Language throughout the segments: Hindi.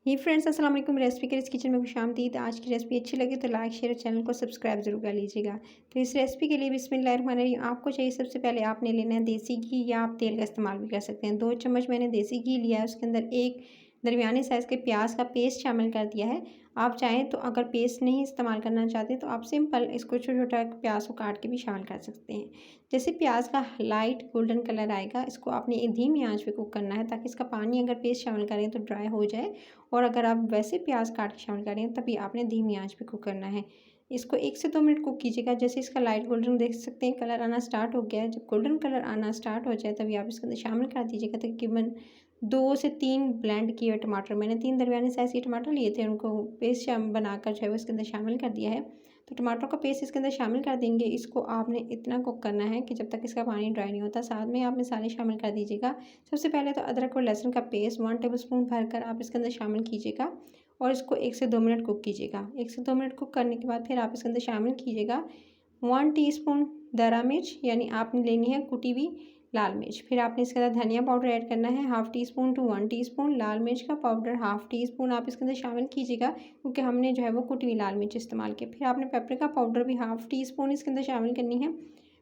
ये फ्रेंड्स अस्सलाम वालेकुम। रेसिपी के इस किचन में खुशामदीद। आज की रेसिपी अच्छी लगे तो लाइक शेयर और चैनल को सब्सक्राइब जरूर कर लीजिएगा। तो इस रेसिपी के लिए बिस्मिल्लाहिर्रहमानिर्रहीम आपको चाहिए सबसे पहले आपने लेना है देसी घी, या आप तेल का इस्तेमाल भी कर सकते हैं। 2 चम्मच मैंने देसी घी लिया है, उसके अंदर एक दरमियाने साइज़ के प्याज का पेस्ट शामिल कर दिया है। आप चाहें तो अगर पेस्ट नहीं इस्तेमाल करना चाहते तो आप सिंपल इसको छोटा-छोटा प्याज को काट के भी शामिल कर सकते हैं। जैसे प्याज का लाइट गोल्डन कलर आएगा, इसको आपने एक धीमी आंच पे कुक करना है ताकि इसका पानी अगर पेस्ट शामिल करें तो ड्राई हो जाए, और अगर आप वैसे प्याज काट के शामिल करें तभी आपने धीमी आंच पे कुक करना है। इसको 1 से 2 मिनट कुक कीजिएगा। जैसे इसका लाइट गोल्डन देख सकते हैं कलर आना स्टार्ट हो गया है। जब गोल्डन कलर आना स्टार्ट हो जाए तभी आप इसके अंदर शामिल कर दीजिएगा तकरीबन 2 से 3 ब्लेंड किए हुए टमाटर। मैंने 3 दरमियाने साइज़ के टमाटर लिए थे, उनको पेस्ट बनाकर जो है वो इसके अंदर शामिल कर दिया है। तो टमाटरों का पेस्ट इसके अंदर शामिल कर देंगे। इसको आपने इतना कुक करना है कि जब तक इसका पानी ड्राई नहीं होता। साथ में आप मसाले शामिल कर दीजिएगा। सबसे पहले तो अदरक और लहसुन का पेस्ट 1 टेबलस्पून भरकर आप इसके अंदर शामिल कीजिएगा और इसको 1 से 2 मिनट कुक कीजिएगा। 1 से 2 मिनट कुक करने के बाद फिर आप इसके अंदर शामिल कीजिएगा 1 टीस्पून दरा मिर्च, यानी आपने लेनी है कुटी हुई लाल मिर्च। फिर आपने इसके अंदर धनिया पाउडर ऐड करना है 1/2 टीस्पून टू 1 टीस्पून। लाल मिर्च का पाउडर 1/2 टीस्पून आप इसके अंदर शामिल कीजिएगा, क्योंकि हमने जो है वो कुटी हुई लाल मिर्च इस्तेमाल की। फिर आपने पेपरिका पाउडर भी 1/2 टीस्पून इसके अंदर शामिल करनी है।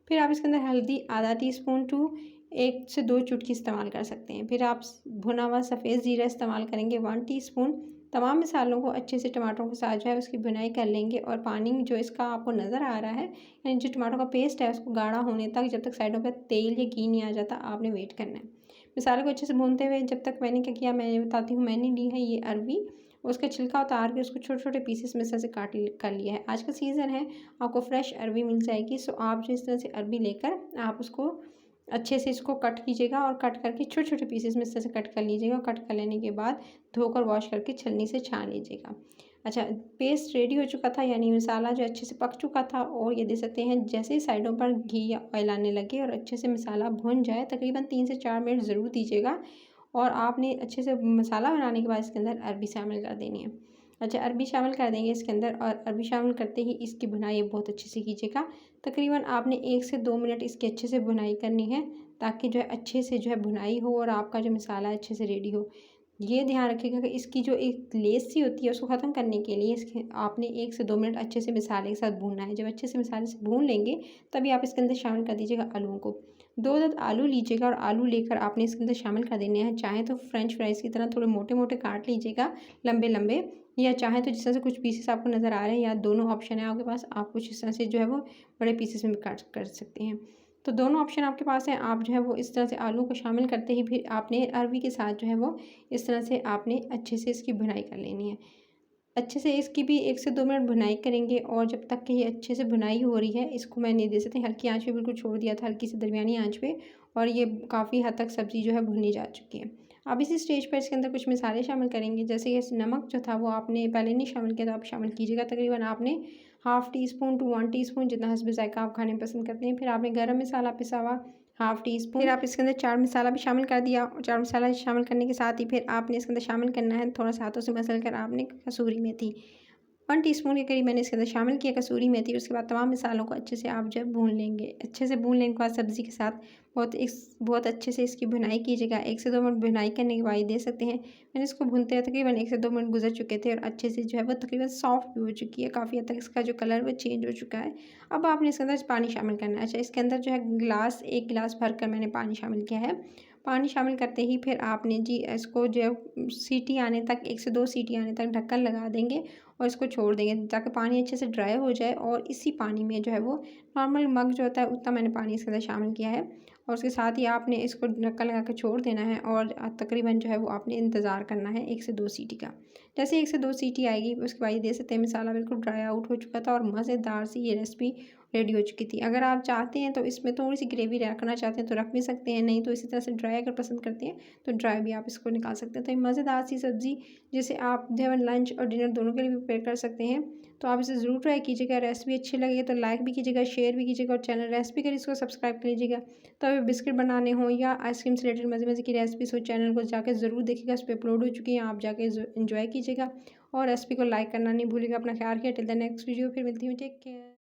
फिर आप इसके अंदर हल्दी आधा टीस्पून टू 1 से 2 चुटकी इस्तेमाल कर सकते हैं। फिर आप भुना हुआ सफ़ेद ज़ीरा इस्तेमाल करेंगे 1 टीस्पून। तमाम मसालों को अच्छे से टमाटरों के साथ जो है उसकी भुनाई कर लेंगे, और पानी जो इसका आपको नज़र आ रहा है, यानी जो टमाटरों का पेस्ट है उसको गाढ़ा होने तक, जब तक साइडों पे तेल या घी नहीं आ जाता, आपने वेट करना है। मसाले को अच्छे से भूनते हुए जब तक मैंने क्या किया मैं बताती हूँ। मैंने ली है ये अरवी, उसका छिलका उतार के उसको छोटे-छोटे पीसेस में से काट कर लिया है। आज का सीज़न है, आपको फ्रेश अरवी मिल जाएगी। सो आप जो इस तरह से अरवी लेकर आप उसको अच्छे से इसको कट कीजिएगा, और कट करके छोटे-छोटे पीसेस में इस तरह से कट कर लीजिएगा। और कट कर लेने के बाद धोकर वॉश करके छलनी से छान लीजिएगा। अच्छा, पेस्ट रेडी हो चुका था, यानी मसाला जो अच्छे से पक चुका था। और ये देख सकते हैं जैसे ही साइडों पर घी या ऑयल आने लगे और अच्छे से मसाला भुन जाए, तकरीबन 3 से 4 मिनट ज़रूर दीजिएगा। और आपने अच्छे से मसाला बनाने के बाद इसके अंदर अरबी शामिल कर देनी है। अच्छा, अरबी शामिल कर देंगे इसके अंदर, और अरबी शामिल करते ही इसकी भुनाई बहुत अच्छे से कीजिएगा। तकरीबन आपने 1 से 2 मिनट इसकी अच्छे से भुनाई करनी है, ताकि जो है अच्छे से जो है भुनाई हो और आपका जो मसाला है अच्छे से रेडी हो। ये ध्यान रखिएगा कि इसकी जो एक लेस सी होती है उसको ख़त्म करने के लिए इसके आपने 1 से 2 मिनट अच्छे से मसाले के साथ भूनना है। जब अच्छे से मसाले से भून लेंगे तभी आप इसके अंदर शामिल कर दीजिएगा आलूओं को। 2 अदद आलू लीजिएगा और आलू लेकर आपने इसके अंदर शामिल कर देने हैं। चाहे तो फ्रेंच फ्राइज़ की तरह थोड़े मोटे-मोटे काट लीजिएगा, लंबे-लंबे, या चाहे तो जिस तरह से कुछ पीसेस आपको नज़र आ रहे हैं, या दोनों ऑप्शन है आपके पास। आप कुछ इस तरह से जो है वो बड़े पीसेस में काट कर सकते हैं। तो दोनों ऑप्शन आपके पास हैं। आप जो है वो इस तरह से आलू को शामिल करते ही फिर आपने अरवी के साथ जो है वो इस तरह से आपने अच्छे से इसकी भुनाई कर लेनी है। अच्छे से इसकी भी 1 से 2 मिनट भुनाई करेंगे, और जब तक कि ये अच्छे से भुनाई हो रही है, इसको मैं नहीं दे सकती, हल्की आंच पे बिल्कुल छोड़ दिया था, हल्की से दरमियानी आंच पे, और ये काफ़ी हद तक सब्ज़ी जो है भुनी जा चुकी है। अब इसी स्टेज पर इसके अंदर कुछ मसाले शामिल करेंगे। जैसे ये नमक जो था वो आपने पहले नहीं शामिल किया, तो आप शामिल कीजिएगा। तकरीबन आपने 1/2 टीस्पून टू 1 टीस्पून, जितना हस्ब ज़ायक़ा आप खाने में पसंद करते हैं। फिर आपने गरम मसाला पिसा हुआ 1/2 टीस्पून। फिर आप इसके अंदर चाट मसाला भी शामिल कर दिया। और चाट मसाला शामिल करने के साथ ही फिर आपने इसके अंदर शामिल करना है, थोड़ा सा हाथों से मसल कर आपने कसूरी मेथी 1 टीस्पून के करीब मैंने इसके अंदर शामिल किया कसूरी मेथी। उसके बाद तमाम मसालों को अच्छे से आप जब भून लेंगे, अच्छे से भून लेने के बाद सब्ज़ी के साथ बहुत अच्छे से इसकी भुनाई कीजिएगा। 1 से 2 मिनट भुनाई करने के बाद ये देख सकते हैं मैंने इसको भूनते हुए तकरीबन 1 से 2 मिनट गुजर चुके थे, और अच्छे से जो है वो तकरीबन सॉफ्ट भी हो चुकी है। काफ़ी हद तक इसका जो कलर वो चेंज हो चुका है। अब आपने इसके अंदर पानी शामिल करना है। अच्छा, इसके अंदर जो है 1 गिलास भर कर मैंने पानी शामिल किया है। पानी शामिल करते ही फिर आपने जी इसको जो है सीटी आने तक, 1 से 2 सीटी आने तक ढक्कन लगा देंगे और इसको छोड़ देंगे ताकि पानी अच्छे से ड्राई हो जाए। और इसी पानी में जो है वो नॉर्मल मग जो होता है उतना मैंने पानी इसके अंदर शामिल किया है, और उसके साथ ही आपने इसको ढक्कन लगा कर छोड़ देना है। और तकरीबन जो है वो आपने इंतज़ार करना है 1 से 2 सीटी का। जैसे 1 से 2 सीटी आएगी उसके बाद ये देख सकते हैं मसाला बिल्कुल ड्राई आउट हो चुका था, और मज़ेदार सी ये रेसिपी रेडी हो चुकी थी। अगर आप चाहते हैं तो इसमें थोड़ी सी ग्रेवी रखना चाहते हैं तो रख भी सकते हैं, नहीं तो इसी तरह से ड्राई अगर पसंद करते हैं तो ड्राई भी आप इसको निकाल सकते हैं। तो ये मज़ेदार सी सब्ज़ी जिसे आप जो है लंच और डिनर दोनों के लिए प्रिपेयर कर सकते हैं। तो आप इसे ज़रूर ट्राई कीजिएगा। रेसिपी अच्छी लगे तो लाइक भी कीजिएगा, शेयर भी कीजिएगा, और चैनल रेसिपी करिए इसको सब्सक्राइब कर लीजिएगा। तो अभी बिस्किट बनाने हो या आइसक्रीम से रिलेटेड मज़े मज़े की रेसिपीज़ हो, चैनल को जाकर ज़रूर देखिएगा, उस पर अपलोड हो चुकी हैं, आप जाके एंजॉय कीजिएगा। और रेसिपी को लाइक करना नहीं भूलिएगा। अपना ख्याल रखिए। टिल द नेक्स्ट वीडियो, फिर मिलती हूँ। Take care.